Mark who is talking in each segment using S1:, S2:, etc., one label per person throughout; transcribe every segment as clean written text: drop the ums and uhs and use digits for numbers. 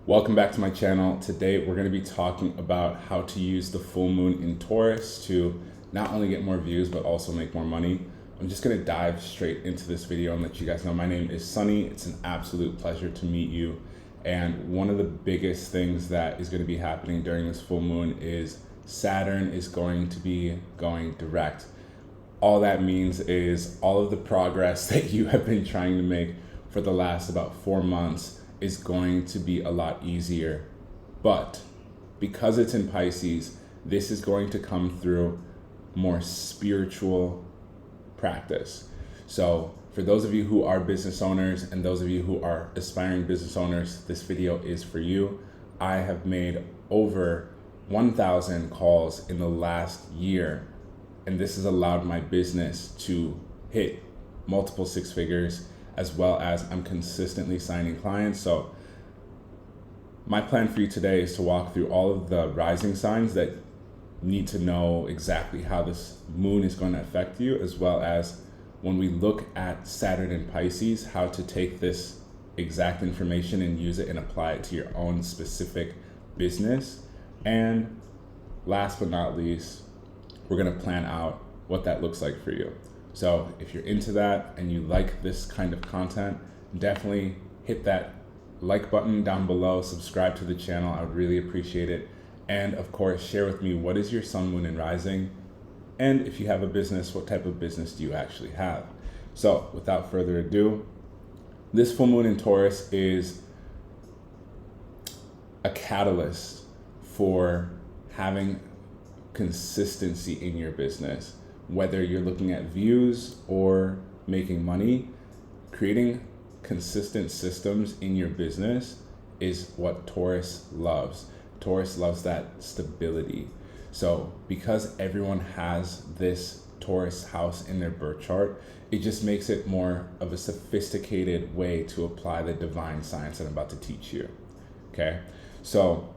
S1: Welcome back to my channel. Today we're going to be talking about how to use the full moon in Taurus to not only get more views but also make more money. I'm just going to dive straight into this video and let you guys know my name is Sunny. It's an absolute pleasure to meet you. And one of the biggest things that is going to be happening during this full moon is Saturn is going to be going direct. All that means is all of the progress that you have been trying to make for the last about 4 months is going to be a lot easier. But because it's in Pisces, this is going to come through more spiritual practice. So for those of you who are business owners and those of you who are aspiring business owners, this video is for you. I have made over 1,000 calls in the last year, and this has allowed my business to hit multiple six figures, as well as I'm consistently signing clients. So my plan for you today is to walk through all of the rising signs that need to know exactly how this moon is going to affect you, as well as when we look at Saturn in Pisces, how to take this exact information and use it and apply it to your own specific business. And last but not least, we're going to plan out what that looks like for you. So if you're into that and you like this kind of content, definitely hit that like button down below, subscribe to the channel. I would really appreciate it. And of course, share with me, what is your sun, moon, and rising? And if you have a business, what type of business do you actually have? So without further ado, this full moon in Taurus is a catalyst for having consistency in your business. Whether you're looking at views or making money, creating consistent systems in your business is what Taurus loves. Taurus loves that stability. So because everyone has this Taurus house in their birth chart, it just makes it more of a sophisticated way to apply the divine science that I'm about to teach you. Okay, so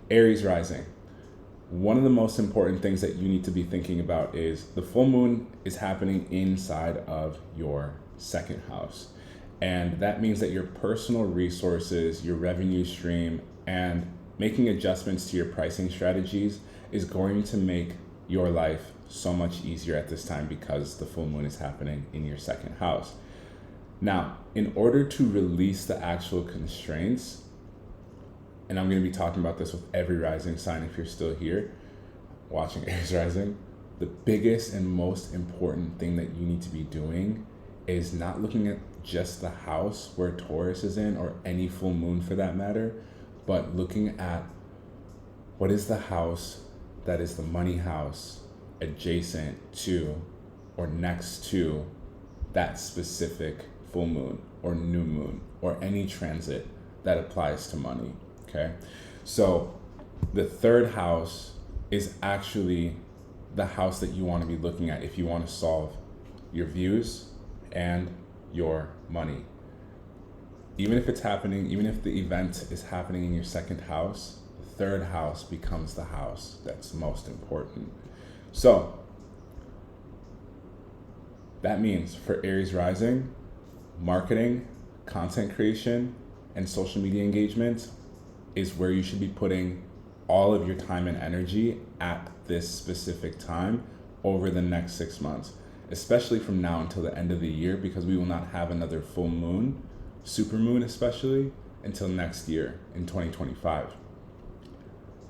S1: Aries rising. One of the most important things that you need to be thinking about is the full moon is happening inside of your second house. And that means that your personal resources, your revenue stream, and making adjustments to your pricing strategies is going to make your life so much easier at this time because the full moon is happening in your second house. Now, in order to release the actual constraints, and I'm going to be talking about this with every rising sign if you're still here watching Aries rising, the biggest and most important thing that you need to be doing is not looking at just the house where Taurus is in, or any full moon for that matter, but looking at what is the house that is the money house adjacent to or next to that specific full moon or new moon or any transit that applies to money. Okay, so the third house is actually the house that you want to be looking at if you want to solve your views and your money. Even if it's happening, even if the event is happening in your second house, the third house becomes the house that's most important. So that means for Aries rising, marketing, content creation, and social media engagement is where you should be putting all of your time and energy at this specific time over the next 6 months, especially from now until the end of the year, because we will not have another full moon, super moon especially, until next year in 2025.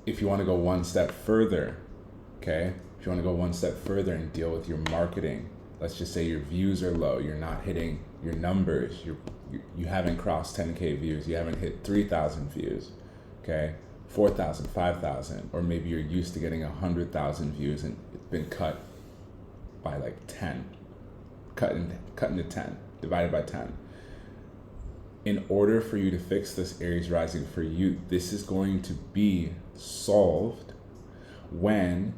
S1: If you want to go one step further, okay, if you want to go one step further and deal with your marketing, let's just say your views are low, you're not hitting your numbers, you haven't crossed 10K views, you haven't hit 3,000 views, okay, 4,000, 5,000, or maybe you're used to getting 100,000 views and it's been cut by like 10, cut into 10, divided by 10. In order for you to fix this Aries rising for you, this is going to be solved when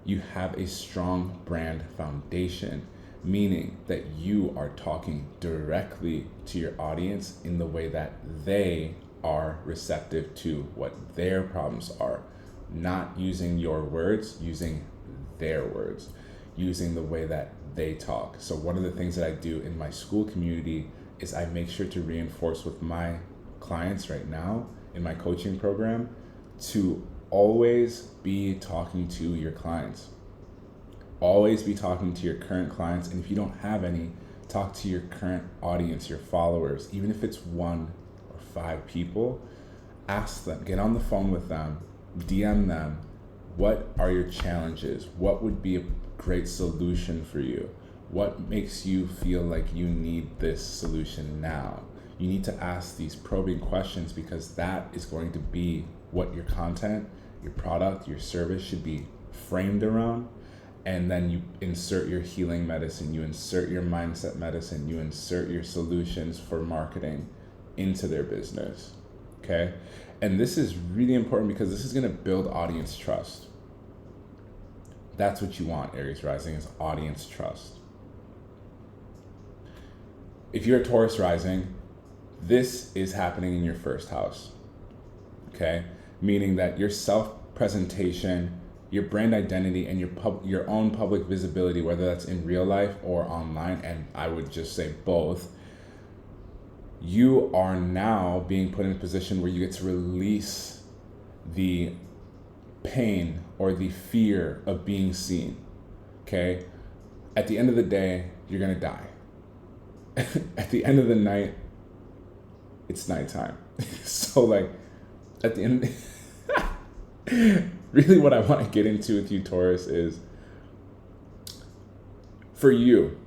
S1: you have a strong brand foundation, meaning that you are talking directly to your audience in the way that they are receptive to what their problems are, not using your words, using their words, using the way that they talk. So one of the things that I do in my school community is I make sure to reinforce with my clients right now in my coaching program to always be talking to your clients. Always be talking to your current clients. And if you don't have any, talk to your current audience, your followers, even if it's 1 or 5 people. Ask them, get on the phone with them, DM them. What are your challenges? What would be a great solution for you? What makes you feel like you need this solution now? You need to ask these probing questions, because that is going to be what your content, your product, your service should be framed around. And then you insert your healing medicine, you insert your mindset medicine, you insert your solutions for marketing into their business. Okay? And this is really important, because this is going to build audience trust. That's what you want, Aries rising, is audience trust. If you're a Taurus rising, this is happening in your first house. Okay? Meaning that your self-presentation, your brand identity, and your own public visibility, whether that's in real life or online, and I would just say both, you are now being put in a position where you get to release the pain or the fear of being seen. Okay? At the end of the day, you're gonna die. At the end of the night, it's nighttime. So like, at the end, really what I want to get into with you, Taurus, is for you,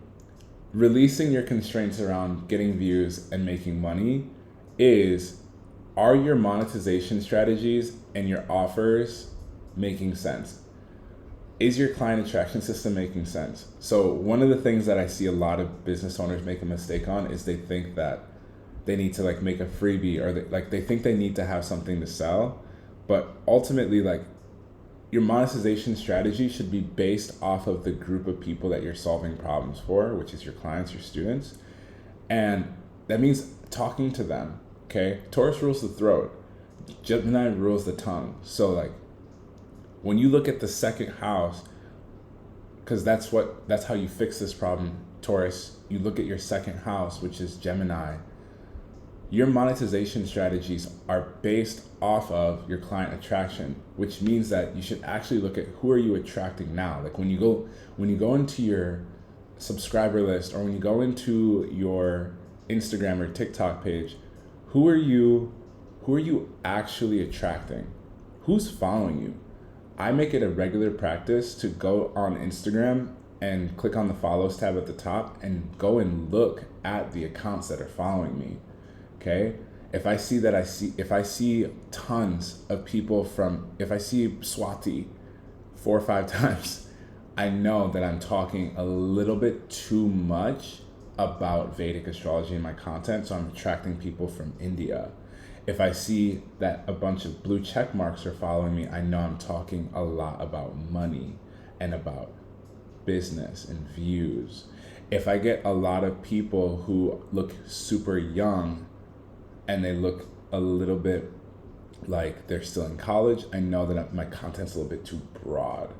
S1: releasing your constraints around getting views and making money are your monetization strategies and your offers making sense? Is your client attraction system making sense? So one of the things that I see a lot of business owners make a mistake on is they think that they need to like make a freebie, or they think they need to have something to sell. But ultimately, like, your monetization strategy should be based off of the group of people that you're solving problems for, which is your clients, your students. And that means talking to them, okay? Taurus rules the throat. Gemini rules the tongue. So like, when you look at the second house, because that's how you fix this problem, Taurus, you look at your second house, which is Gemini. Your monetization strategies are based off of your client attraction, which means that you should actually look at who are you attracting now. Like when you go into your subscriber list, or when you go into your Instagram or TikTok page, who are you actually attracting? Who's following you? I make it a regular practice to go on Instagram and click on the follows tab at the top and go and look at the accounts that are following me. Okay? If I see tons of people if I see Swati 4 or 5 times, I know that I'm talking a little bit too much about Vedic astrology in my content, so I'm attracting people from India. If I see that a bunch of blue check marks are following me, I know I'm talking a lot about money and about business and views. If I get a lot of people who look super young and they look a little bit like they're still in college, I know that my content's a little bit too broad.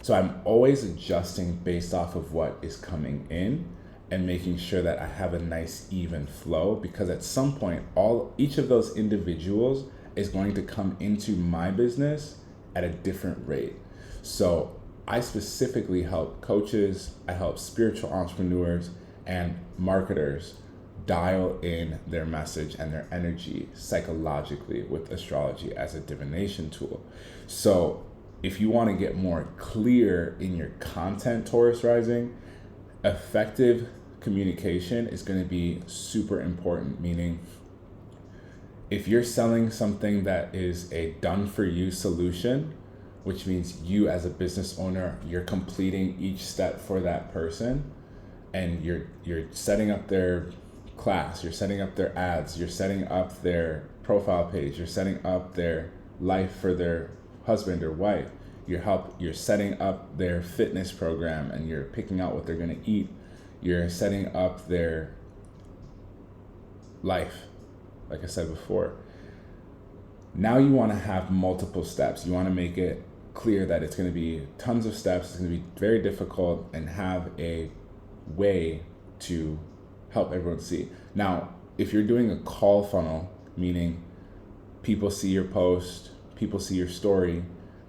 S1: So I'm always adjusting based off of what is coming in and making sure that I have a nice even flow, because at some point each of those individuals is going to come into my business at a different rate. So I specifically help coaches, I help spiritual entrepreneurs and marketers dial in their message and their energy psychologically with astrology as a divination tool. So if you want to get more clear in your content, Taurus rising, effective communication is going to be super important. Meaning, if you're selling something that is a done for you solution, which means you as a business owner, you're completing each step for that person, and you're setting up their class, you're setting up their ads, you're setting up their profile page, you're setting up their life for their husband or wife, you're setting up their fitness program, and you're picking out what they're going to eat, you're setting up their life, like I said before. Now you want to have multiple steps. You want to make it clear that it's going to be tons of steps, it's going to be very difficult, and have a way to help everyone see. Now, if you're doing a call funnel, meaning people see your post, people see your story,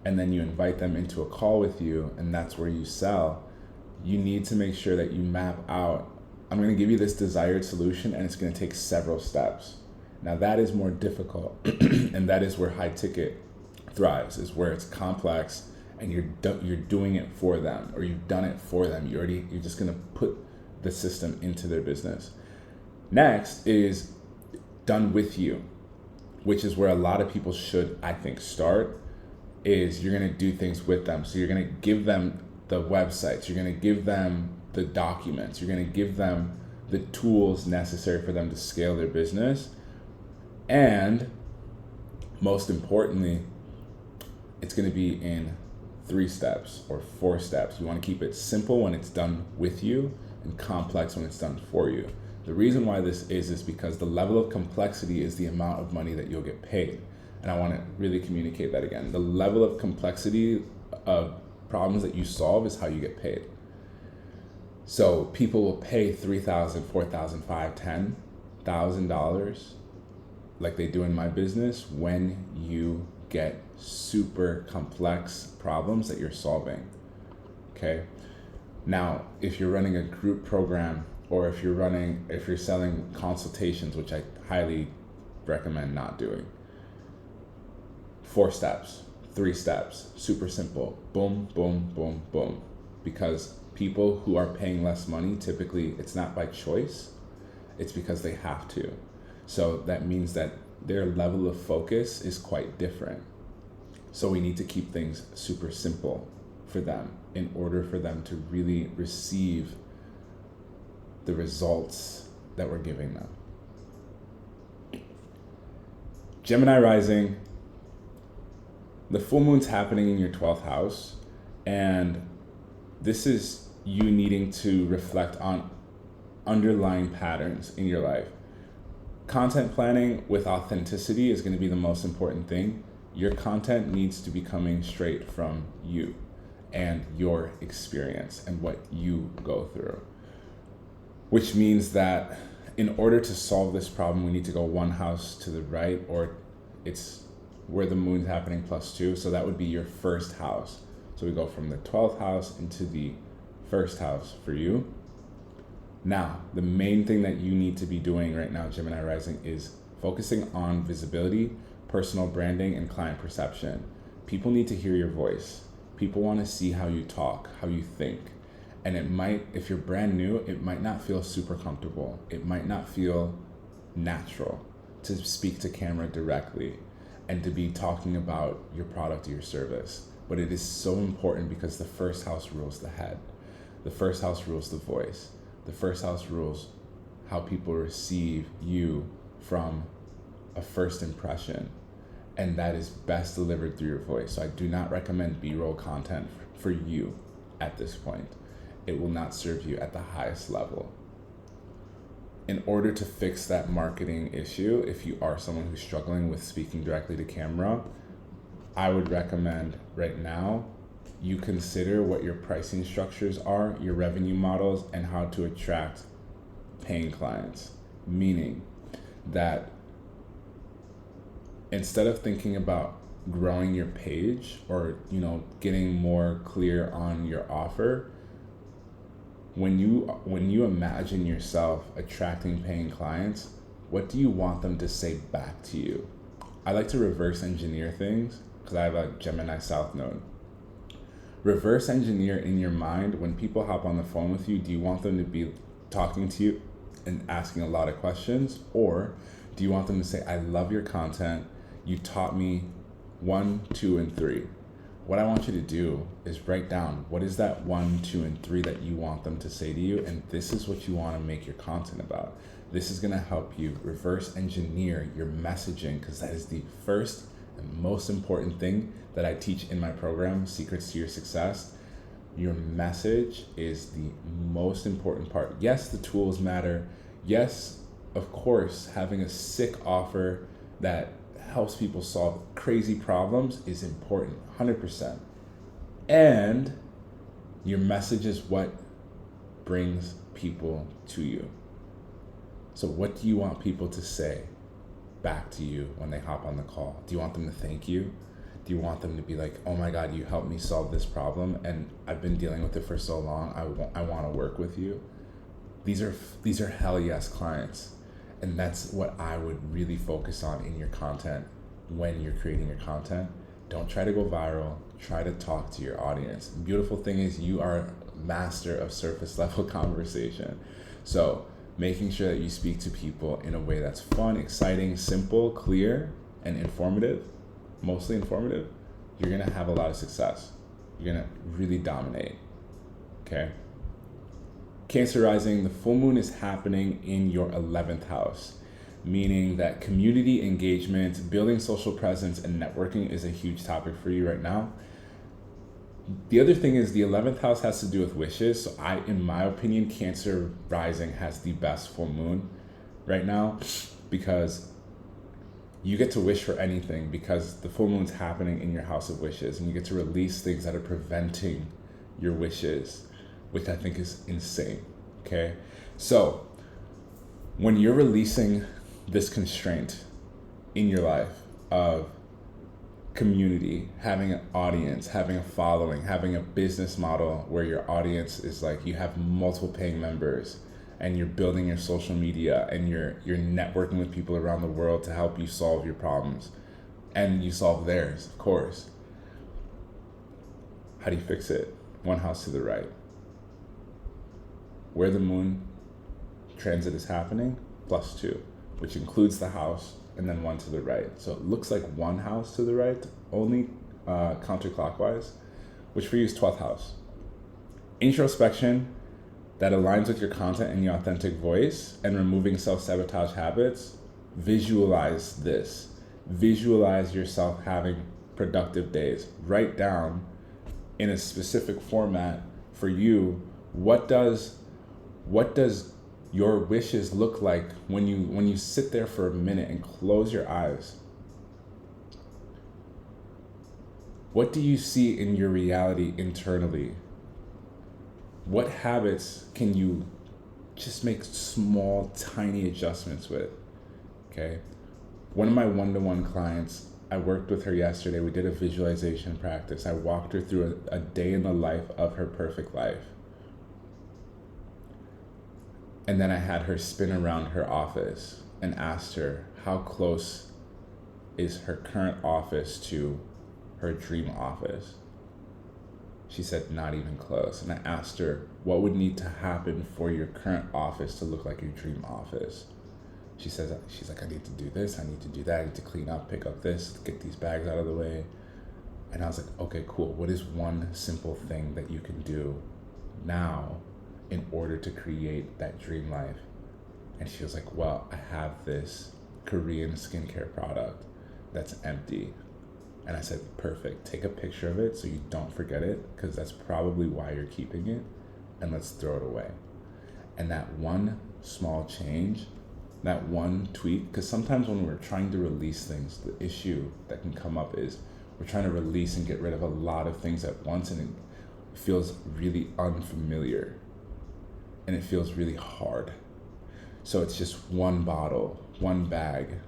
S1: and then you invite them into a call with you, and that's where you sell. You need to make sure that you map out, I'm going to give you this desired solution, and it's going to take several steps. Now that is more difficult, and that is where high ticket thrives, is where it's complex, and you're doing it for them, or you've done it for them. You're just going to put the system into their business. Next is done with you, which is where a lot of people should, I think, start. Is you're going to do things with them. So you're going to give them the websites, you're going to give them the documents, you're going to give them the tools necessary for them to scale their business. And most importantly, it's going to be in 3 steps or 4 steps. You want to keep it simple when it's done with you and complex when it's done for you. The reason why this is because the level of complexity is the amount of money that you'll get paid. And I want to really communicate that again. The level of complexity of problems that you solve is how you get paid. So people will pay $3,000, $4,000, $5,000, $10,000 like they do in my business when you get super complex problems that you're solving. Okay. Now, if you're running a group program, or if you're selling consultations, which I highly recommend not doing, 4 steps, 3 steps, super simple, boom, boom, boom, boom. Because people who are paying less money, typically it's not by choice, it's because they have to. So that means that their level of focus is quite different. So we need to keep things super simple for them in order for them to really receive the results that we're giving them. Gemini rising, the full moon's happening in your 12th house, and this is you needing to reflect on underlying patterns in your life. Content planning with authenticity is going to be the most important thing. Your content needs to be coming straight from you and your experience and what you go through, which means that in order to solve this problem, we need to go 1 house to the right, or it's where the moon's happening +2. So that would be your 1st house. So we go from the 12th house into the 1st house for you. Now, the main thing that you need to be doing right now, Gemini rising, is focusing on visibility, personal branding, and client perception. People need to hear your voice. People want to see how you talk, how you think. And it might, if you're brand new, it might not feel super comfortable. It might not feel natural to speak to camera directly and to be talking about your product or your service. But it is so important because the 1st house rules the head. The 1st house rules the voice. The 1st house rules how people receive you from a first impression. And that is best delivered through your voice. So I do not recommend B-roll content for you at this point. It will not serve you at the highest level. In order to fix that marketing issue, if you are someone who's struggling with speaking directly to camera, I would recommend right now you consider what your pricing structures are, your revenue models, and how to attract paying clients. Meaning that instead of thinking about growing your page or, getting more clear on your offer, when you imagine yourself attracting paying clients, what do you want them to say back to you? I like to reverse engineer things because I have a Gemini South node. Reverse engineer in your mind when people hop on the phone with you. Do you want them to be talking to you and asking a lot of questions, or do you want them to say, I love your content, you taught me 1, 2, and 3. What I want you to do is write down what is that 1, 2, and 3 that you want them to say to you, and this is what you want to make your content about. This is going to help you reverse engineer your messaging, because that is the first and most important thing that I teach in my program, Secrets to Your Success. Your message is the most important part. Yes, the tools matter. Yes, of course, having a sick offer that helps people solve crazy problems is important, 100%. And your message is what brings people to you. So what do you want people to say back to you when they hop on the call? Do you want them to thank you? Do you want them to be like, oh my God, you helped me solve this problem and I've been dealing with it for so long, I want to work with you? These are hell yes clients. And that's what I would really focus on in your content when you're creating your content. Don't try to go viral, try to talk to your audience. The beautiful thing is you are a master of surface level conversation. So making sure that you speak to people in a way that's fun, exciting, simple, clear, and informative, mostly informative, you're gonna have a lot of success. You're gonna really dominate, okay? Cancer rising, the full moon is happening in your 11th house, meaning that community engagement, building social presence, and networking is a huge topic for you right now. The other thing is the 11th house has to do with wishes. So in my opinion, Cancer rising has the best full moon right now because you get to wish for anything because the full moon's happening in your house of wishes and you get to release things that are preventing your wishes, which I think is insane, okay? So when you're releasing this constraint in your life of community, having an audience, having a following, having a business model where your audience is like you have multiple paying members and you're building your social media and you're networking with people around the world to help you solve your problems and you solve theirs, of course. How do you fix it? One house to the right. Where the moon transit is happening, +2, which includes the house and then one to the right. So it looks like one house to the right, only counterclockwise, which for you is 12th house. Introspection that aligns with your content and your authentic voice and removing self-sabotage habits. Visualize this. Visualize yourself having productive days. Write down in a specific format for you, what does your wishes look like when you sit there for a minute and close your eyes? What do you see in your reality internally? What habits can you just make small, tiny adjustments with? Okay. One of my one-to-one clients, I worked with her yesterday. We did a visualization practice. I walked her through a day in the life of her perfect life. And then I had her spin around her office and asked her how close is her current office to her dream office. She said not even close. And I asked her what would need to happen for your current office to look like your dream office. She's like, I need to do this, I need to do that, I need to clean up, pick up this, get these bags out of the way. And I was like, okay, cool. What is one simple thing that you can do now in order to create that dream life? And she was like, well, I have this Korean skincare product that's empty. And I said, perfect, take a picture of it so you don't forget it, because that's probably why you're keeping it, and let's throw it away. And that one small change, that one tweak, because sometimes when we're trying to release things, the issue that can come up is we're trying to release and get rid of a lot of things at once, and it feels really unfamiliar. And it feels really hard. So it's just one bottle, one bag,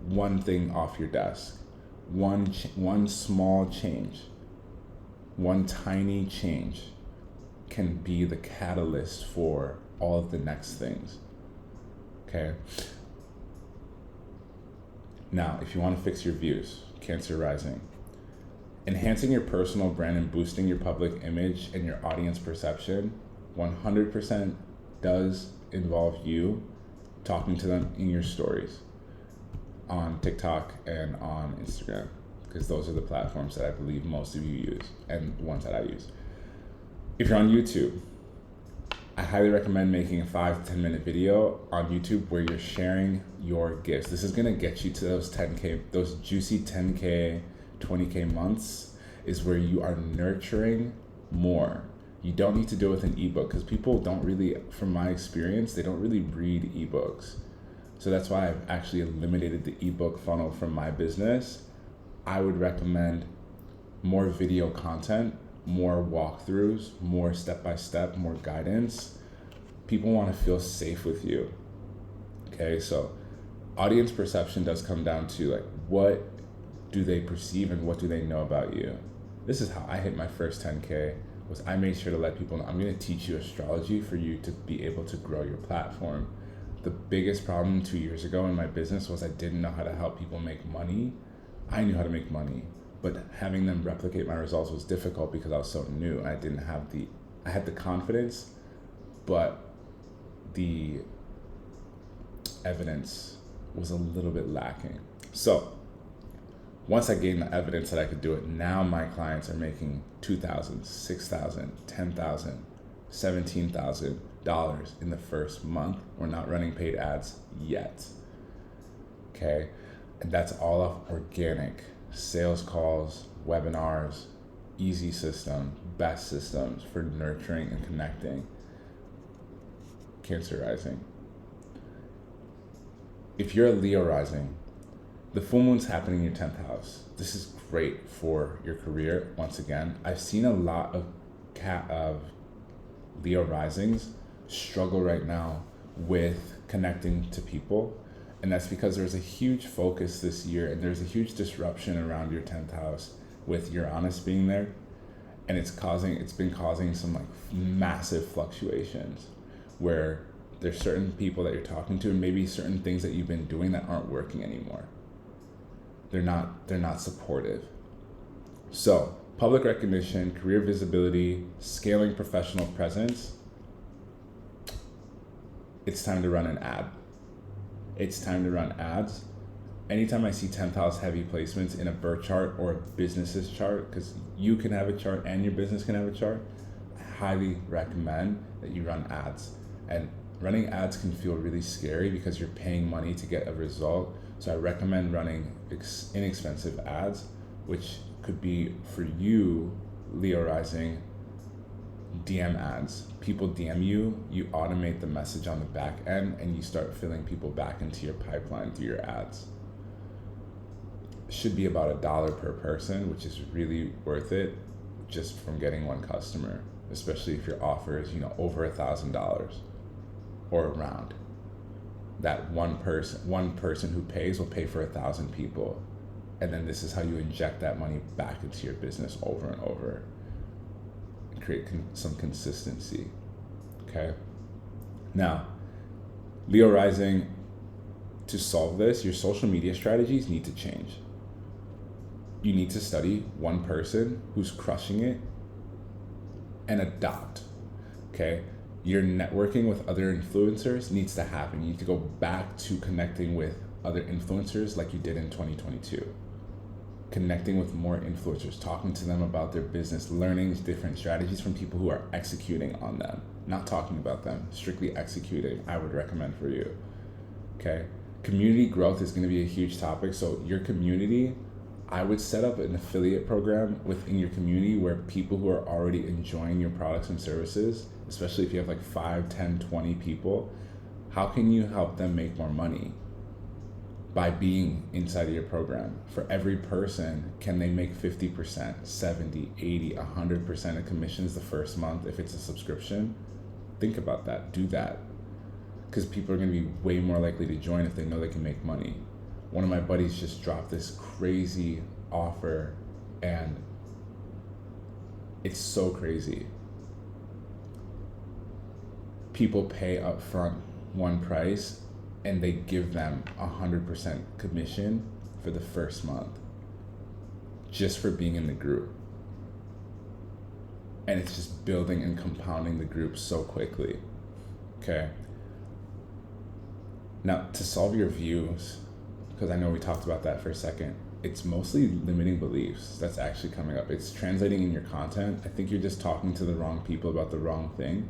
S1: one thing off your desk, one small change, one tiny change can be the catalyst for all of the next things. Okay? Now, if you want to fix your views, Cancer rising, enhancing your personal brand and boosting your public image and your audience perception 100% does involve you talking to them in your stories on TikTok and on Instagram, because those are the platforms that I believe most of you use and ones that I use. If you're on YouTube, I highly recommend making a 5 to 10 minute video on YouTube where you're sharing your gifts. This is gonna get you to those 10K, those juicy 10K, 20K months, is where you are nurturing more. You don't need to do it with an ebook, because people don't really, from my experience, they don't really read ebooks. So that's why I've actually eliminated the ebook funnel from my business. I would recommend more video content, more walkthroughs, more step-by-step, more guidance. People want to feel safe with you. Okay, so audience perception does come down to like, what do they perceive and what do they know about you? This is how I hit my first 10K, was I made sure to let people know, I'm going to teach you astrology for you to be able to grow your platform. The biggest problem 2 years ago in my business was I didn't know how to help people make money. I knew how to make money, but having them replicate my results was difficult because I was so new and I had the confidence, but the evidence was a little bit lacking. So once I gained the evidence that I could do it, now my clients are making $2,000, $6,000, $10,000, $17,000 in the first month. We're not running paid ads yet. Okay? And that's all off organic sales calls, webinars, easy system, best systems for nurturing and connecting. Cancer rising. If you're a Leo rising, the full moon's happening in your 10th house. This is great for your career. Once again, I've seen a lot of Leo risings struggle right now with connecting to people. And that's because there's a huge focus this year and there's a huge disruption around your 10th house with Uranus being there. And it's been causing some like massive fluctuations where there's certain people that you're talking to and maybe certain things that you've been doing that aren't working anymore. They're not supportive. So public recognition, career visibility, scaling professional presence. It's time to run an ad. It's time to run ads. Anytime I see 10th house heavy placements in a birth chart or a business's chart, because you can have a chart and your business can have a chart, I highly recommend that you run ads. And running ads can feel really scary because you're paying money to get a result. So I recommend running inexpensive ads, which could be for you, Leo rising, DM ads. People DM you, you automate the message on the back end, and you start filling people back into your pipeline through your ads. Should be about $1 per person, which is really worth it just from getting one customer, especially if your offer is, over $1,000 or around. That one person who pays will pay for 1,000 people. And then this is how you inject that money back into your business over and over and create some consistency. Okay. Now, Leo rising, to solve this, your social media strategies need to change. You need to study one person who's crushing it and adopt. Okay. Your networking with other influencers needs to happen. You need to go back to connecting with other influencers like you did in 2022. Connecting with more influencers, talking to them about their business, learning different strategies from people who are executing on them, not talking about them, strictly executing, I would recommend for you. Okay. Community growth is going to be a huge topic. So your community, I would set up an affiliate program within your community where people who are already enjoying your products and services, especially if you have like 5, 10, 20 people, how can you help them make more money? By being inside of your program. For every person, can they make 50%, 70, 80, 100% of commissions the first month if it's a subscription? Think about that, do that. Because people are gonna be way more likely to join if they know they can make money. One of my buddies just dropped this crazy offer and it's so crazy. People pay up front one price and they give them 100% commission for the first month just for being in the group. And it's just building and compounding the group so quickly. Okay. Now, to solve your views, because I know we talked about that for a second, it's mostly limiting beliefs that's actually coming up. It's translating in your content. I think you're just talking to the wrong people about the wrong thing.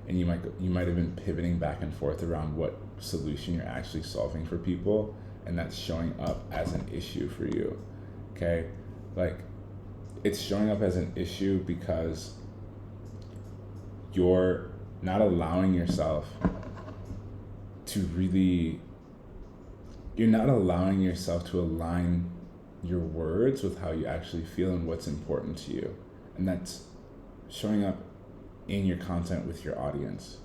S1: And you might have been pivoting back and forth around what solution you're actually solving for people, and that's showing up as an issue for you. Okay? Like, it's showing up as an issue because you're not allowing yourself to align your words with how you actually feel and what's important to you. And that's showing up in your content with your audience.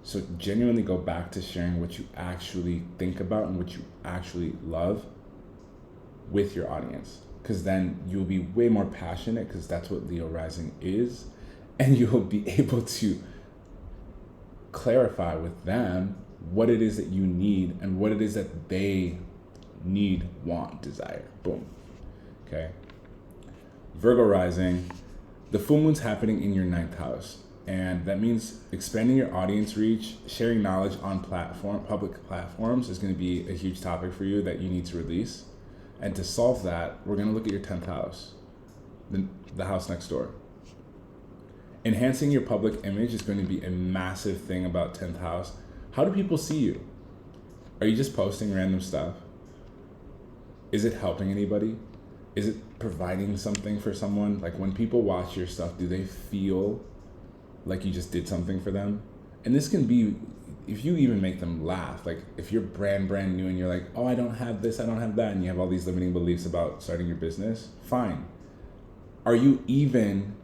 S1: So genuinely go back to sharing what you actually think about and what you actually love with your audience, because then you'll be way more passionate, because that's what Leo rising is, and you'll be able to clarify with them what it is that you need and what it is that they need, want, desire. Boom. Okay. Virgo rising, the full moon's happening in your 9th house, and that means expanding your audience reach. Sharing knowledge on public platforms is going to be a huge topic for you that you need to release. And to solve that, we're going to look at your 10th house, the house next door. Enhancing your public image is going to be a massive thing about 10th house. How do people see you? Are you just posting random stuff? Is it helping anybody? Is it providing something for someone? Like, when people watch your stuff, do they feel like you just did something for them? And this can be, if you even make them laugh, like if you're brand new and you're like, oh, I don't have this, I don't have that, and you have all these limiting beliefs about starting your business, fine. Are you even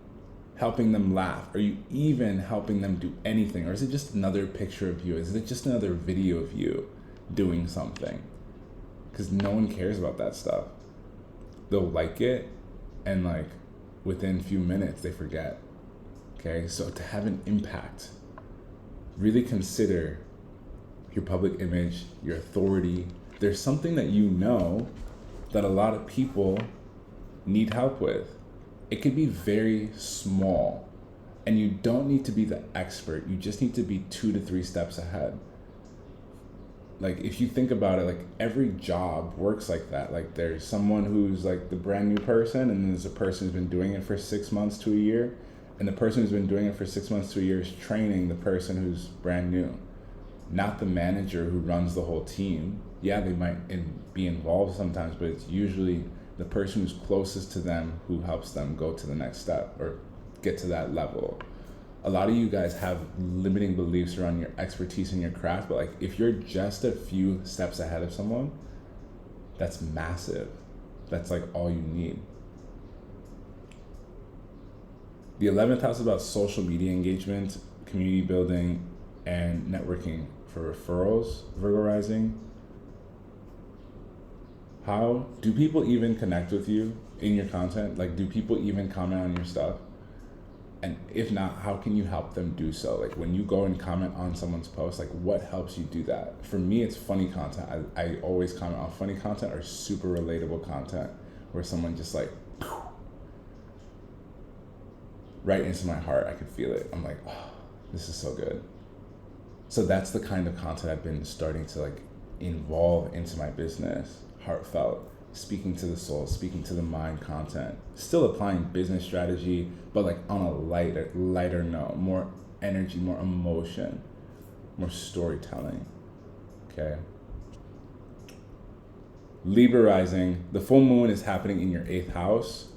S1: helping them laugh? Are you even helping them do anything? Or is it just another picture of you? Is it just another video of you doing something? Because no one cares about that stuff. They'll like it, and like within a few minutes they forget. Okay, so to have an impact, really consider your public image, your authority. There's something that you know that a lot of people need help with. It could be very small, and you don't need to be the expert. You just need to be 2 to 3 steps ahead. Like, if you think about it, like every job works like that. Like, there's someone who's like the brand new person, and there's a person who's been doing it for 6 months to a year. And the person who's been doing it for 6 months to a year is training the person who's brand new, not the manager who runs the whole team. Yeah, they might be involved sometimes, but it's usually the person who's closest to them who helps them go to the next step or get to that level. A lot of you guys have limiting beliefs around your expertise in your craft, but like if you're just a few steps ahead of someone, that's massive. That's like all you need. The 11th house is about social media engagement, community building, and networking for referrals, Virgo rising. How do people even connect with you in your content? Like, do people even comment on your stuff? And if not, how can you help them do so? Like, when you go and comment on someone's post, like what helps you do that? For me, it's funny content. I always comment on funny content or super relatable content where someone just like, right into my heart. I could feel it. I'm like, oh, this is so good. So that's the kind of content I've been starting to like involve into my business. Heartfelt, speaking to the soul, speaking to the mind content. Still applying business strategy, but like on a lighter note, more energy, more emotion, more storytelling. Okay. Libra rising, the full moon is happening in your 8th house,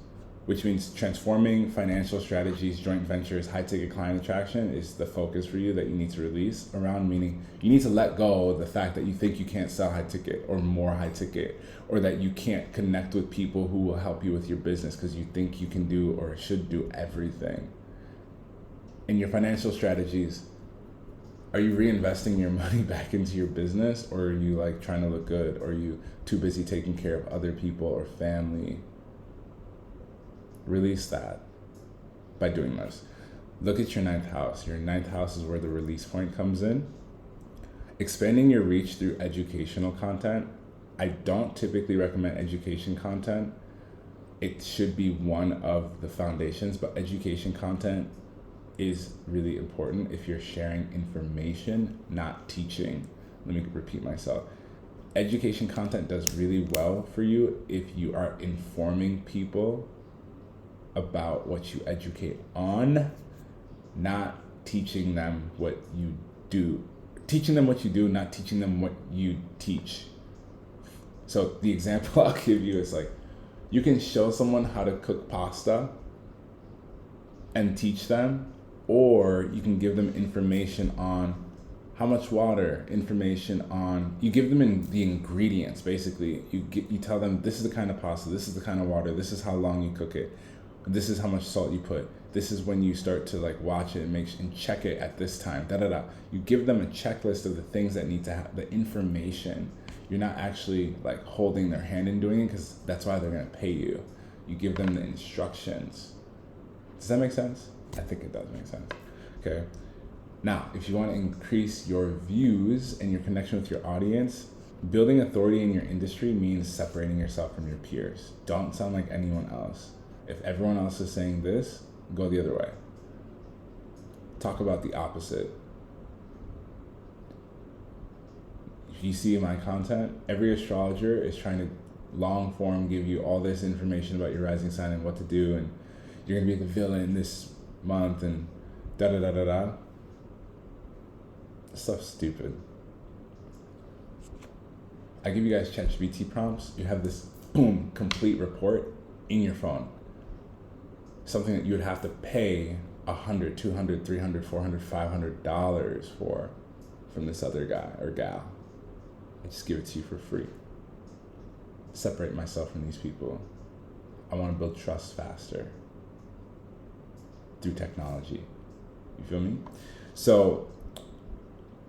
S1: which means transforming financial strategies, joint ventures, high-ticket client attraction is the focus for you that you need to release around, meaning you need to let go of the fact that you think you can't sell high-ticket or more high-ticket, or that you can't connect with people who will help you with your business because you think you can do or should do everything. In your financial strategies, are you reinvesting your money back into your business, or are you like trying to look good, or are you too busy taking care of other people or family? Release that by doing this. Look at your 9th house. Your 9th house is where the release point comes in. Expanding your reach through educational content. I don't typically recommend education content. It should be one of the foundations, but education content is really important if you're sharing information, not teaching. Let me repeat myself. Education content does really well for you if you are informing people about what you educate on, not teaching them what you do. Teaching them what you do, not teaching them what you teach. So the example I'll give you is like, you can show someone how to cook pasta and teach them, or you can give them information on how much water, information on, you give them the ingredients, basically. You tell them, this is the kind of pasta, this is the kind of water, this is how long you cook it. This is how much salt you put. This is when you start to like watch it and check it at this time. You give them a checklist of the things that need to have the information. You're not actually like holding their hand and doing it, because that's why they're gonna pay you. You give them the instructions. Does that make sense? I think it does make sense. Okay. Now, if you want to increase your views and your connection with your audience, building authority in your industry means separating yourself from your peers. Don't sound like anyone else. If everyone else is saying this, go the other way. Talk about the opposite. If you see my content, every astrologer is trying to long form give you all this information about your rising sign and what to do, and you're gonna be the villain this month and da-da-da-da-da. Stuff's stupid. I give you guys ChatGPT prompts. You have this boom, complete report in your phone. Something that you would have to pay $100, $200, $300, $400, $500 for from this other guy or gal. I just give it to you for free. Separate myself from these people. I want to build trust faster through technology. You feel me? So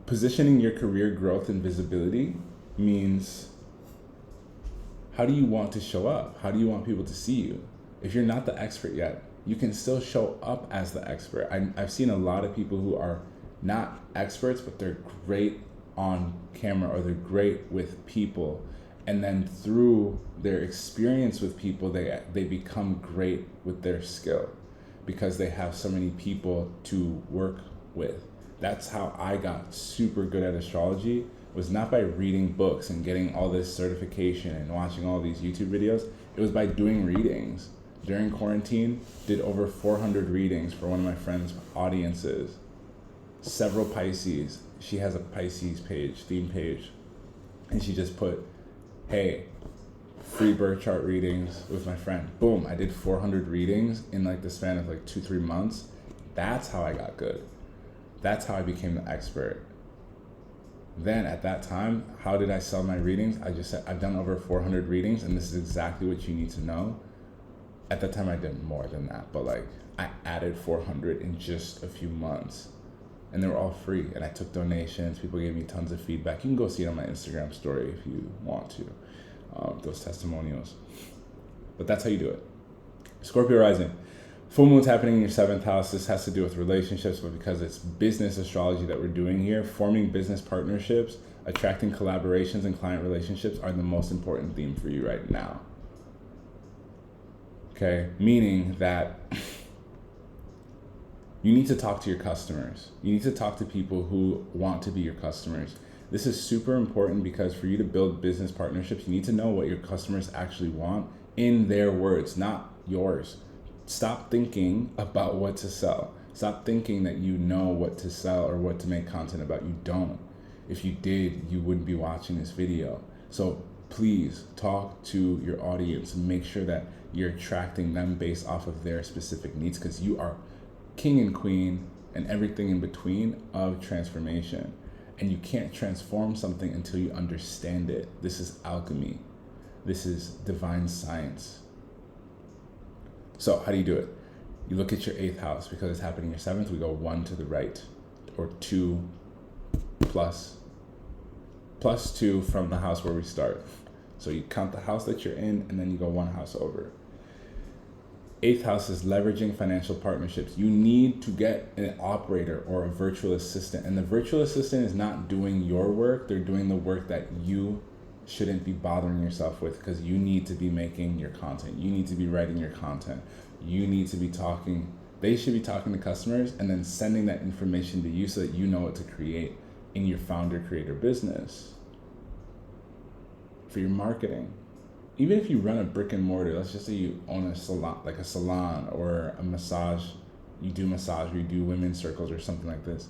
S1: positioning your career growth and visibility means, how do you want to show up? How do you want people to see you? If you're not the expert yet, you can still show up as the expert. I've seen a lot of people who are not experts, but they're great on camera, or they're great with people. And then through their experience with people, they become great with their skill, because they have so many people to work with. That's how I got super good at astrology, was not by reading books and getting all this certification and watching all these YouTube videos. It was by doing readings. During quarantine, did over 400 readings for one of my friend's audiences. Several Pisces. She has a Pisces page, theme page. And she just put, hey, free birth chart readings with my friend. Boom, I did 400 readings in like the span of like 2-3 months. That's how I got good. That's how I became the expert. Then at that time, how did I sell my readings? I just said, I've done over 400 readings, and this is exactly what you need to know. At that time, I did more than that, but like I added 400 in just a few months, and they were all free. And I took donations. People gave me tons of feedback. You can go see it on my Instagram story if you want to, those testimonials. But that's how you do it. Scorpio rising. Full moon's happening in your 7th house. This has to do with relationships, but because it's business astrology that we're doing here, forming business partnerships, attracting collaborations, and client relationships are the most important theme for you right now. Okay, meaning that you need to talk to your customers. You need to talk to people who want to be your customers. This is super important, because for you to build business partnerships, you need to know what your customers actually want in their words, not yours. Stop thinking about what to sell. Stop thinking that you know what to sell or what to make content about. You don't. If you did, you wouldn't be watching this video. So please talk to your audience and make sure that you're attracting them based off of their specific needs, because you are king and queen and everything in between of transformation. And you can't transform something until you understand it. This is alchemy. This is divine science. So how do you do it? You look at your 8th house, because it's happening in your 7th. We go 1 to the right, or 2 plus 2 from the house where we start. So you count the house that you're in, and then you go 1 house over. 8th house is leveraging financial partnerships. You need to get an operator or a virtual assistant. And the virtual assistant is not doing your work. They're doing the work that you shouldn't be bothering yourself with, because you need to be making your content. You need to be writing your content. You need to be talking. They should be talking to customers and then sending that information to you, so that you know what to create in your founder creator business for your marketing. Even if you run a brick and mortar, let's just say you own a salon, like a salon or a massage, you do massage, or you do women's circles or something like this.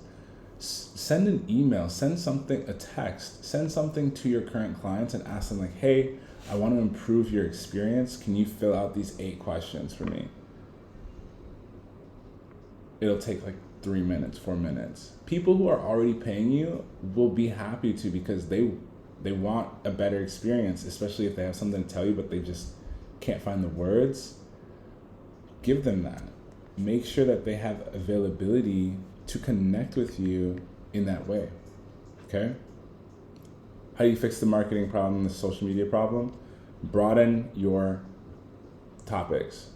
S1: Send an email, send something, a text, send something to your current clients and ask them like, hey, I want to improve your experience. Can you fill out these 8 questions for me? It'll take like 3 minutes, 4 minutes. People who are already paying you will be happy to, because they want a better experience, especially if they have something to tell you, but they just can't find the words. give them that. Make sure that they have availability to connect with you in that way, okay? How do you fix the marketing problem, the social media problem? Broaden your topics.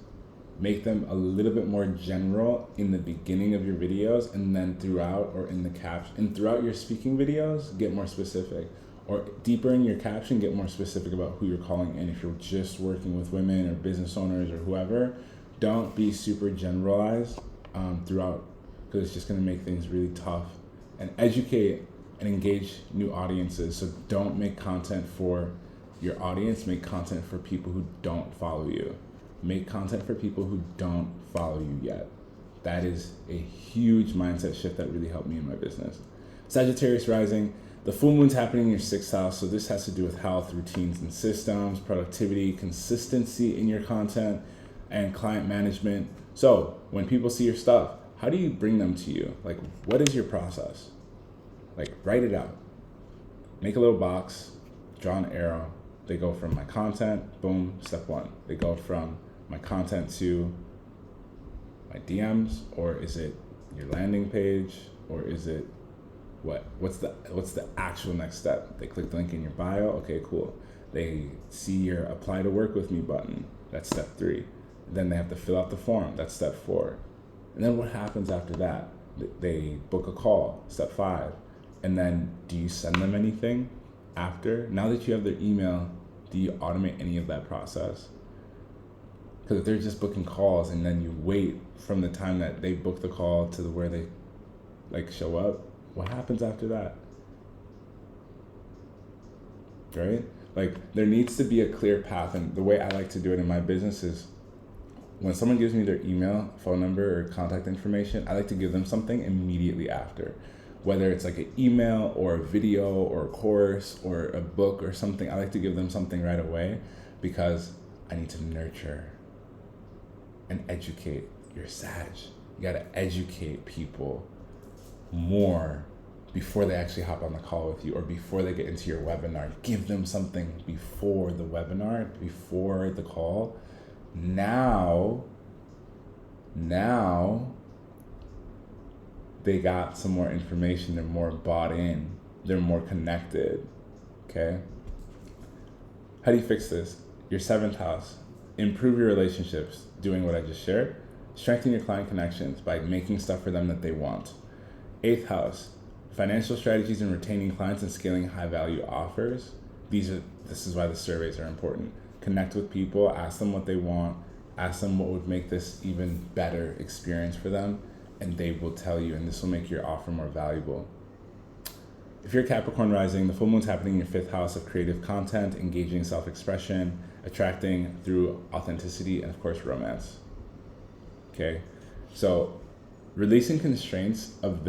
S1: Make them a little bit more general in the beginning of your videos, and then throughout, or in the caption, and throughout your speaking videos, get more specific. Or deeper in your caption, get more specific about who you're calling in. If you're just working with women or business owners or whoever, don't be super generalized throughout, because it's just going to make things really tough. And educate and engage new audiences. So don't make content for your audience, make content for people who don't follow you. Make content for people who don't follow you yet. That is a huge mindset shift that really helped me in my business. Sagittarius rising, the full moon's happening in your 6th house, so this has to do with health, routines and systems, productivity, consistency in your content, and client management. So when people see your stuff, how do you bring them to you? Like, what is your process? Like, write it out. Make a little box, draw an arrow. They go from my content, boom, step 1. They go from my content to my DMs, or is it your landing page, or is it what's the actual next step? They click the link in your bio. Okay, cool. They see your apply to work with me button. That's step 3. Then they have to fill out the form. That's step 4. And then what happens after that? They book a call, step 5. And then do you send them anything after? Now that you have their email, do you automate any of that process? Because if they're just booking calls and then you wait from the time that they book the call to where they like show up, what happens after that? Right? Like, there needs to be a clear path. And the way I like to do it in my business is, when someone gives me their email, phone number, or contact information, I like to give them something immediately after. Whether it's like an email or a video or a course or a book or something, I like to give them something right away, because I need to nurture and educate. You're Sag. You gotta educate people more before they actually hop on the call with you, or before they get into your webinar. Give them something before the webinar, before the call. Now they got some more information, they're more bought in, they're more connected, okay? How do you fix this? Your 7th house, improve your relationships, doing what I just shared. Strengthen your client connections by making stuff for them that they want. 8th house, financial strategies in retaining clients and scaling high value offers. This is why the surveys are important. Connect with people, ask them what they want, ask them what would make this even better experience for them, and they will tell you, and this will make your offer more valuable. If you're Capricorn rising, the full moon's happening in your 5th house of creative content, engaging self-expression, attracting through authenticity, and of course, romance. Okay? So, releasing constraints of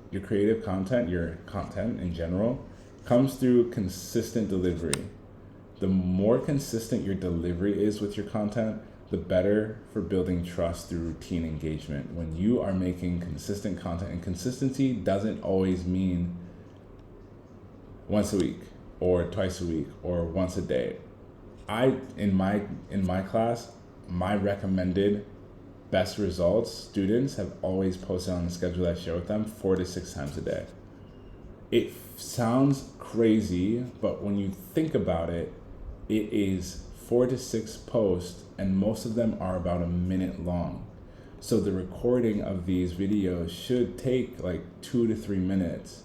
S1: your creative content, your content in general, comes through consistent delivery. The more consistent your delivery is with your content, the better for building trust through routine engagement. When you are making consistent content, and consistency doesn't always mean once a week or twice a week or once a day. In my class, my recommended best results students have always posted on the schedule I share with them 4 to 6 times a day. It sounds crazy, but when you think about it, it is 4 to 6 posts, and most of them are about a minute long. So the recording of these videos should take like 2 to 3 minutes.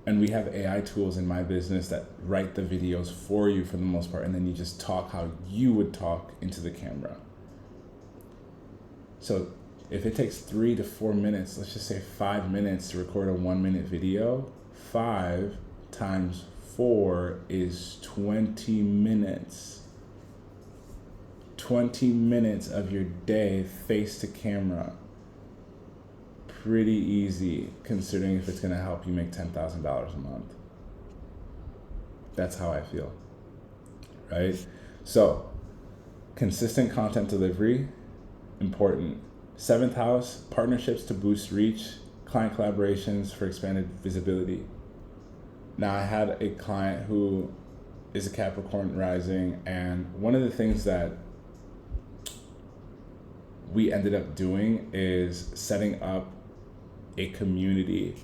S1: And we have AI tools in my business that write the videos for you for the most part, and then you just talk how you would talk into the camera. So if it takes 3 to 4 minutes, let's just say 5 minutes to record a 1 minute video, 5 times 4 is 20 minutes. 20 minutes of your day face to camera. Pretty easy, considering if it's gonna help you make $10,000 a month. That's how I feel, right? So, consistent content delivery, important. 7th house, partnerships to boost reach, client collaborations for expanded visibility. Now, I had a client who is a Capricorn rising, and one of the things that we ended up doing is setting up a community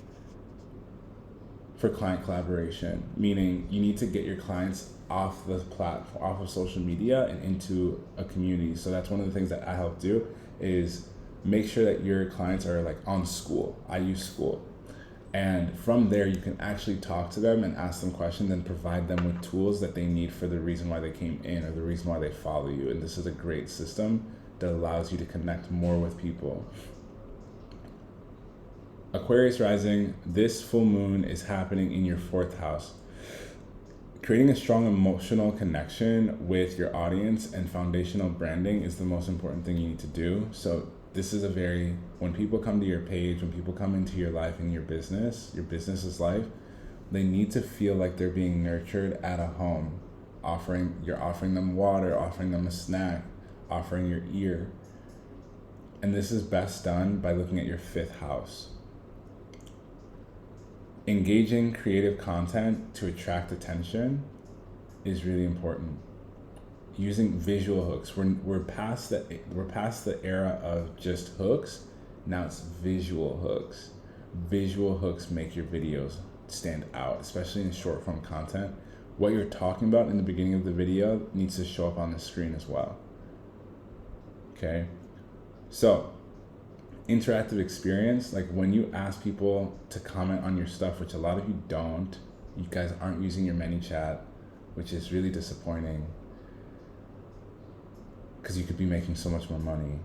S1: for client collaboration, meaning you need to get your clients off the platform, off of social media and into a community. So that's one of the things that I help do is make sure that your clients are like on School. I use School. And from there, you can actually talk to them and ask them questions and provide them with tools that they need for the reason why they came in or the reason why they follow you. And this is a great system that allows you to connect more with people. Aquarius rising, this full moon is happening in your 4th house. Creating a strong emotional connection with your audience and foundational branding is the most important thing you need to do. So this is when people come to your page, when people come into your life and your business's life, they need to feel like they're being nurtured at a home. You're offering them water, offering them a snack, offering your ear. And this is best done by looking at your 5th house. Engaging creative content to attract attention is really important. Using visual hooks. We're past the era of just hooks. Now it's visual hooks. Visual hooks make your videos stand out, especially in short form content. What you're talking about in the beginning of the video needs to show up on the screen as well. Okay? So, interactive experience, like when you ask people to comment on your stuff, which a lot of you don't, you guys aren't using your ManyChat, which is really disappointing because you could be making so much more money.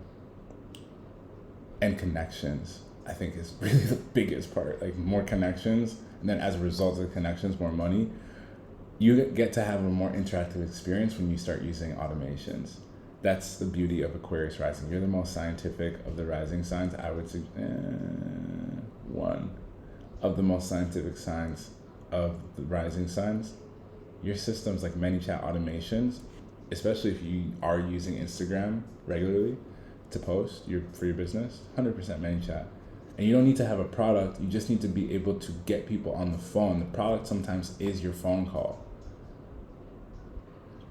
S1: And connections, I think, is really the biggest part. Like more connections, and then as a result of the connections, more money. You get to have a more interactive experience when you start using automations. That's the beauty of Aquarius rising. You're the most scientific of the rising signs. I would say one of the most scientific signs of the rising signs. Your systems like ManyChat automations, especially if you are using Instagram regularly to post for your business, 100% ManyChat. And you don't need to have a product. You just need to be able to get people on the phone. The product sometimes is your phone call.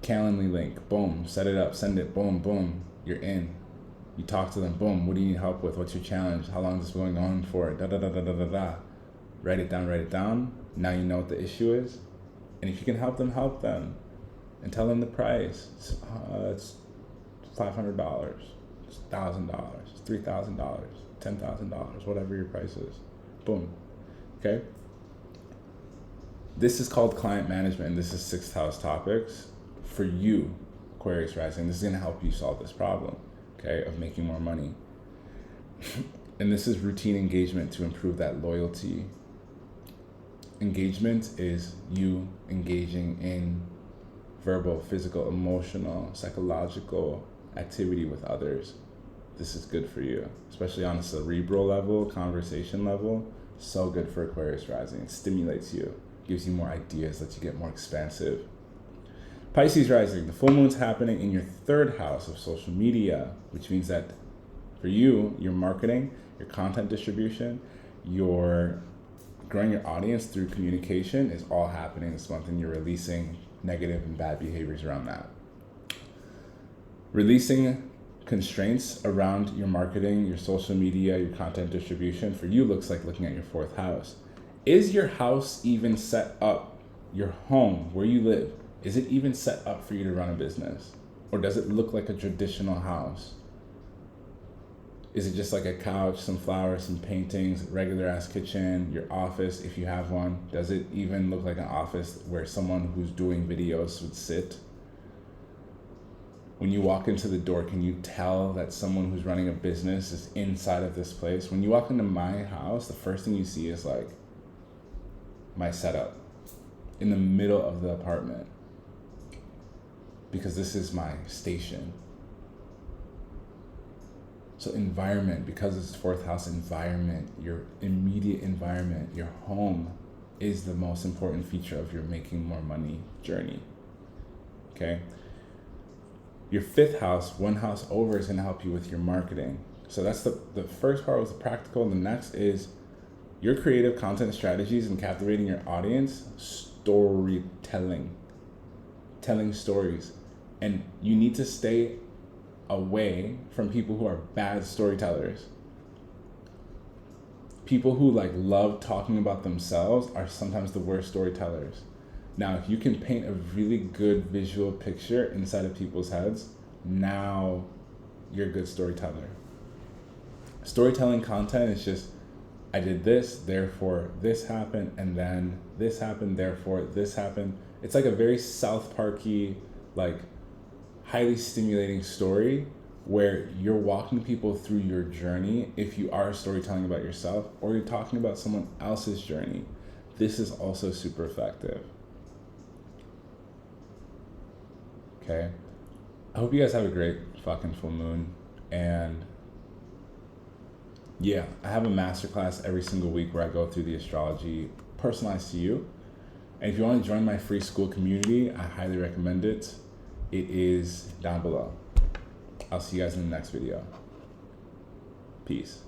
S1: Calendly link, boom, set it up, send it, boom, boom, you're in. You talk to them, boom, what do you need help with? What's your challenge? How long is this going on for? Da da da da da da da. Write it down. Now you know what the issue is. And if you can help them. And tell them the price. It's $500, it's $1,000, it's $3,000, $10,000, whatever your price is. Boom. Okay? This is called client management, and this is 6th house topics. For you, Aquarius rising, this is going to help you solve this problem, okay, of making more money. And this is routine engagement to improve that loyalty. Engagement is you engaging in verbal, physical, emotional, psychological activity with others. This is good for you, especially on a cerebral level, conversation level. So good for Aquarius rising. It stimulates you, gives you more ideas, lets you get more expansive. Pisces rising, the full moon's happening in your 3rd house of social media, which means that for you, your marketing, your content distribution, your growing your audience through communication is all happening this month, and you're releasing negative and bad behaviors around that. Releasing constraints around your marketing, your social media, your content distribution for you looks like looking at your 4th house. Is your house even set up, your home, where you live? Is it even set up for you to run a business? Or does it look like a traditional house? Is it just like a couch, some flowers, some paintings, regular ass kitchen, your office, if you have one? Does it even look like an office where someone who's doing videos would sit? When you walk into the door, can you tell that someone who's running a business is inside of this place? When you walk into my house, the first thing you see is like my setup in the middle of the apartment, because this is my station. So environment, because it's 4th house, environment, your immediate environment, your home is the most important feature of your making more money journey, okay? Your 5th house, one house over, is gonna help you with your marketing. So that's the first part was the practical. The next is your creative content strategies and captivating your audience, storytelling, telling stories. And you need to stay away from people who are bad storytellers. People who like love talking about themselves are sometimes the worst storytellers. Now, if you can paint a really good visual picture inside of people's heads, now you're a good storyteller. Storytelling content is just, I did this, therefore this happened, and then this happened, therefore this happened. It's like a very South Parky, like highly stimulating story where you're walking people through your journey if you are storytelling about yourself, or you're talking about someone else's journey. This is also super effective. Okay? I hope you guys have a great fucking full moon. And yeah, I have a masterclass every single week where I go through the astrology personalized to you. And if you want to join my free school community, I highly recommend it. It is down below. I'll see you guys in the next video. Peace.